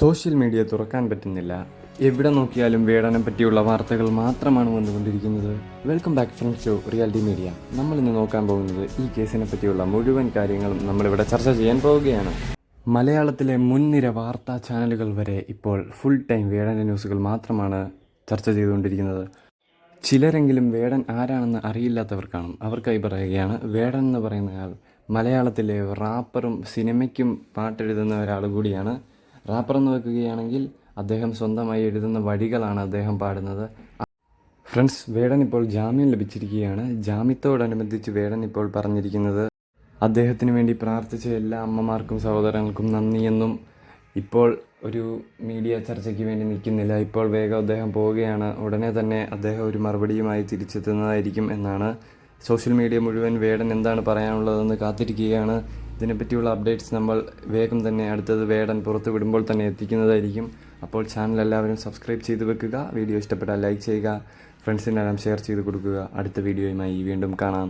Social media തുറക്കാൻ പറ്റുന്നില്ല. എവിടെ നോക്കിയാലും വേടനെ പറ്റിയുള്ള വാർത്തകൾ മാത്രമാണ് വന്നുകൊണ്ടിരിക്കുന്നത്. Welcome back friends to reality media. നമ്മളിന്ന് നോക്കാൻ പോകുന്നത് ഈ കേസിനെ പറ്റിയുള്ള മുഴുവൻ കാര്യങ്ങളും നമ്മളിവിടെ ചർച്ച ചെയ്യാൻ പോവുകയാണ്. മലയാളത്തിലെ മുൻനിര വാർത്താ ചാനലുകൾ വരെ ഇപ്പോൾ ഫുൾ ടൈം വേടൻ്റെ ന്യൂസുകൾ മാത്രമാണ് ചർച്ച ചെയ്തുകൊണ്ടിരിക്കുന്നത്. ചിലരെങ്കിലും വേടൻ ആരാണെന്ന് അറിയില്ലാത്തവർ കാണും. അവർക്കായി പറയുകയാണ്, വേടൻ എന്ന് പറയുന്നയാൾ മലയാളത്തിലെ റാപ്പറും സിനിമയ്ക്കും പാട്ടെഴുതുന്ന ഒരാൾ കൂടിയാണ്. റാപ്പർ എന്ന് വെക്കുകയാണെങ്കിൽ അദ്ദേഹം സ്വന്തമായി എഴുതുന്ന വരികളാണ് അദ്ദേഹം പാടുന്നത്. ഫ്രണ്ട്സ്, വേടൻ ഇപ്പോൾ ജാമ്യം ലഭിച്ചിരിക്കുകയാണ്. ജാമ്യത്തോടനുബന്ധിച്ച് വേടൻ ഇപ്പോൾ പറഞ്ഞിരിക്കുന്നത് അദ്ദേഹത്തിന് വേണ്ടി പ്രാർത്ഥിച്ച എല്ലാ അമ്മമാർക്കും സഹോദരങ്ങൾക്കും നന്ദിയെന്നും ഇപ്പോൾ ഒരു മീഡിയ ചർച്ചയ്ക്ക് വേണ്ടി നിൽക്കുന്നില്ല, ഇപ്പോൾ വേഗം അദ്ദേഹം പോവുകയാണ്, ഉടനെ തന്നെ അദ്ദേഹം ഒരു മറുപടിയുമായി തിരിച്ചെത്തുന്നതായിരിക്കും എന്നാണ്. സോഷ്യൽ മീഡിയ മുഴുവൻ വേടൻ എന്താണ് പറയാനുള്ളതെന്ന് കാത്തിരിക്കുകയാണ്. ഇതിനെപ്പറ്റിയുള്ള അപ്ഡേറ്റ്സ് നമ്മൾ വേഗം തന്നെ അടുത്തത് വേടൻ പുറത്ത് വിടുമ്പോൾ തന്നെ എത്തിക്കുന്നതായിരിക്കും. അപ്പോൾ ചാനൽ എല്ലാവരും സബ്സ്ക്രൈബ് ചെയ്ത് വെക്കുക. വീഡിയോ ഇഷ്ടപ്പെട്ടാൽ ലൈക്ക് ചെയ്യുക, ഫ്രണ്ട്സിനെല്ലാം ഷെയർ ചെയ്ത് കൊടുക്കുക. അടുത്ത വീഡിയോയുമായി വീണ്ടും കാണാം.